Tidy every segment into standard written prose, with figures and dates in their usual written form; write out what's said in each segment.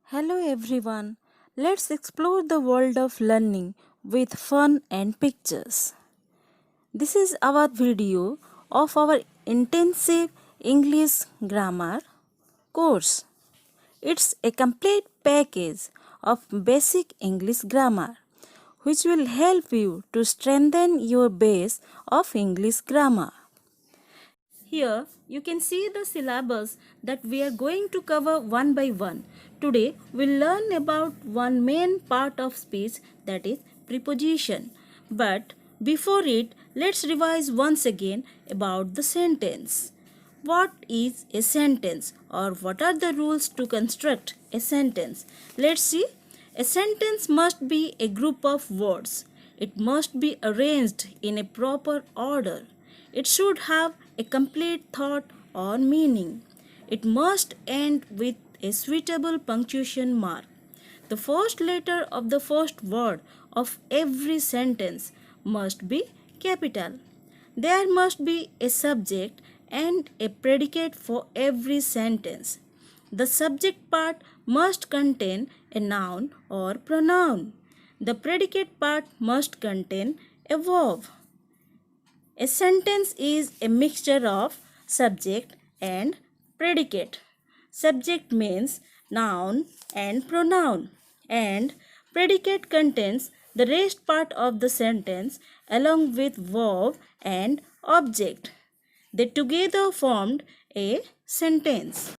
Hello everyone. Let's explore the world of learning with fun and pictures. This is our video of our intensive English grammar course. It's a complete package of basic English grammar which will help you to strengthen your base of English grammar. Here you can see the syllabus that we are going to cover one by one. Today we'll learn about one main part of speech, that is preposition. But before it, let's revise once again about the sentence. What is a sentence, or what are the rules to construct a sentence? Let's see. A sentence must be a group of words. It must be arranged in a proper order. It should have a complete thought or meaning. It must end with a suitable punctuation mark. The first letter of the first word of every sentence must be capital. There must be a subject and a predicate for every sentence. The subject part must contain a noun or pronoun. The predicate part must contain a verb. A sentence is a mixture of subject and predicate. Subject means noun and pronoun, and predicate contains the rest part of the sentence along with verb and object. They together formed a sentence.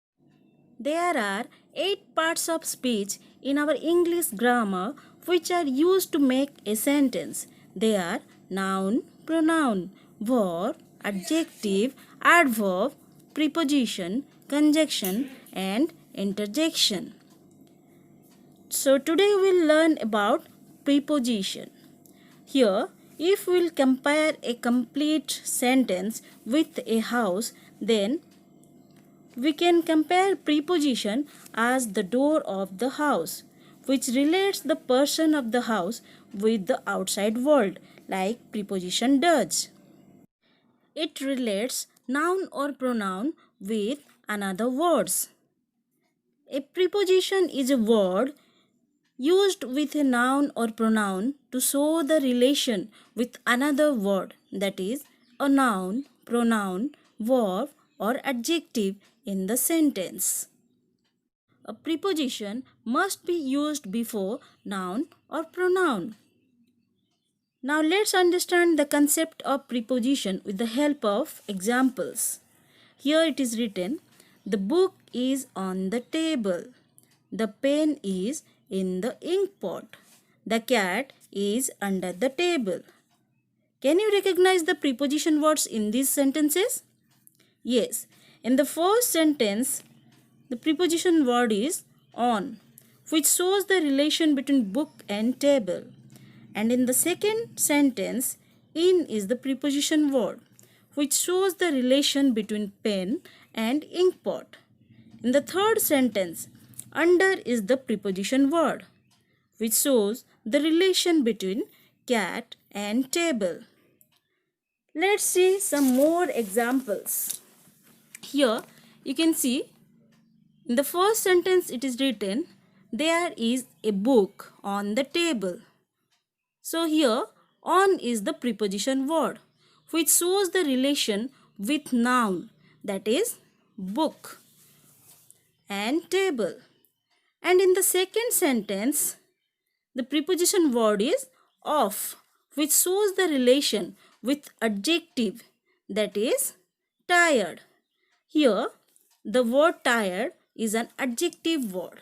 There are 8 parts of speech in our English grammar which are used to make a sentence. They are noun, pronoun, verb, adjective, adverb, preposition, conjunction, and interjection. So today we'll learn about preposition. Here, if we'll compare a complete sentence with a house, then we can compare preposition as the door of the house, which relates the person of the house with the outside world, like preposition does. It relates noun or pronoun with another words. A preposition is a word used with a noun or pronoun to show the relation with another word, that is, a noun, pronoun, verb, or adjective in the sentence. A preposition must be used before noun or pronoun. Now let's understand the concept of preposition with the help of examples. Here it is written, the book is on the table. The pen is in the ink pot. The cat is under the table. Can you recognize the preposition words in these sentences? Yes. In the first sentence, the preposition word is on, which shows the relation between book and table. And in the second sentence, in is the preposition word, which shows the relation between pen and ink pot. In the third sentence, under is the preposition word, which shows the relation between cat and table. Let's see some more examples. Here you can see in the first sentence it is written, there is a book on the table. So here on is the preposition word which shows the relation with noun, that is book and table. And in the second sentence the preposition word is of, which shows the relation with adjective, that is tired. Here the word tired is an adjective word.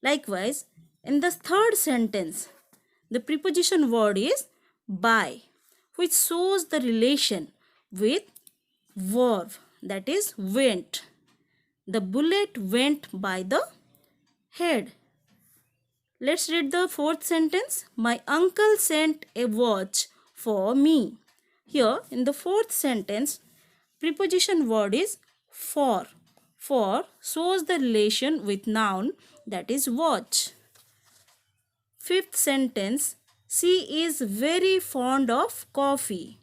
Likewise, in the third sentence, the preposition word is by, which shows the relation with verb, that is went. The bullet went by the head. Let's read the fourth sentence. My uncle sent a watch for me. Here in the fourth sentence, preposition word is for. For shows the relation with noun, that is watch. Fifth sentence, she is very fond of coffee.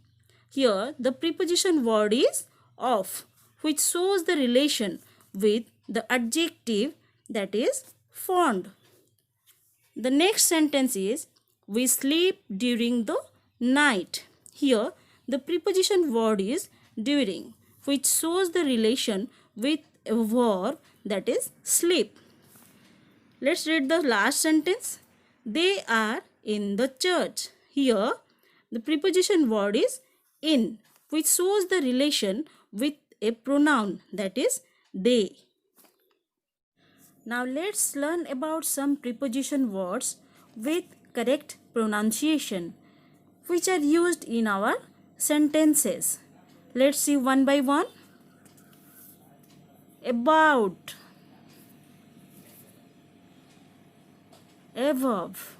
Here the preposition word is of, which shows the relation with the adjective, that is fond. The next sentence is we sleep during the night. Here the preposition word is during, which shows the relation with a verb, that is sleep. Let's read the last sentence. They are in the church. Here the preposition word is in, which shows the relation with a pronoun, that is they. Now let's learn about some preposition words with correct pronunciation, which are used in our sentences. Let's see one by one. About, above,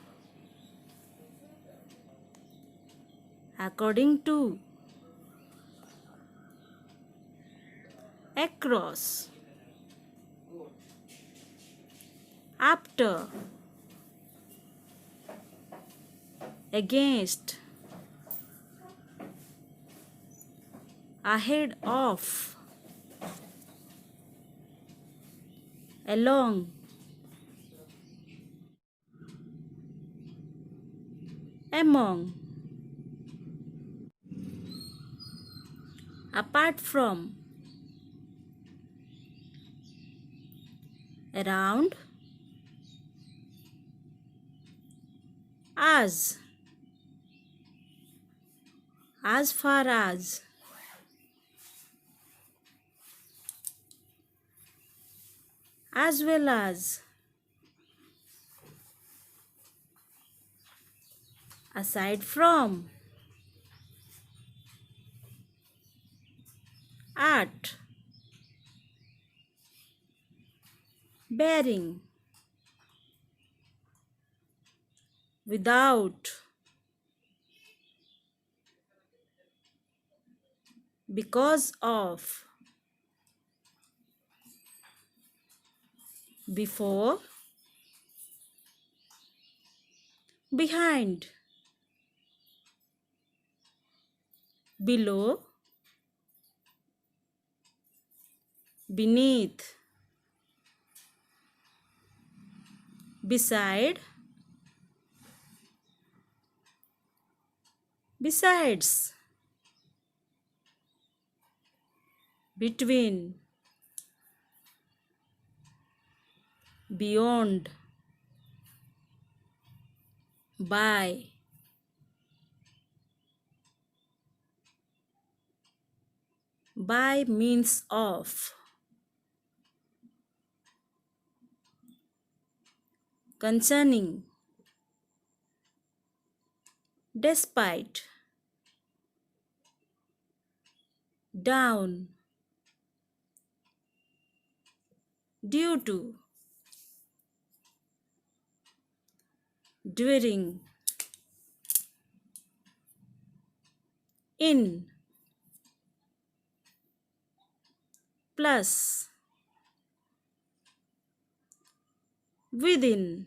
according to, across, after, against, ahead of, along, among, apart from, around, as far as well as, aside from, at, bearing, without, because of, before, behind, below, beneath, beside, besides, between, beyond, by, means of, concerning, despite, down, due to, during, in, plus, within.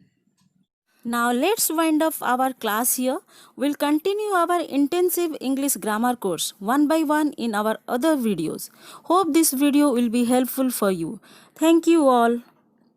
Now let's wind up our class here. We'll continue our intensive English grammar course one by one in our other videos. Hope this video will be helpful for you. Thank you all.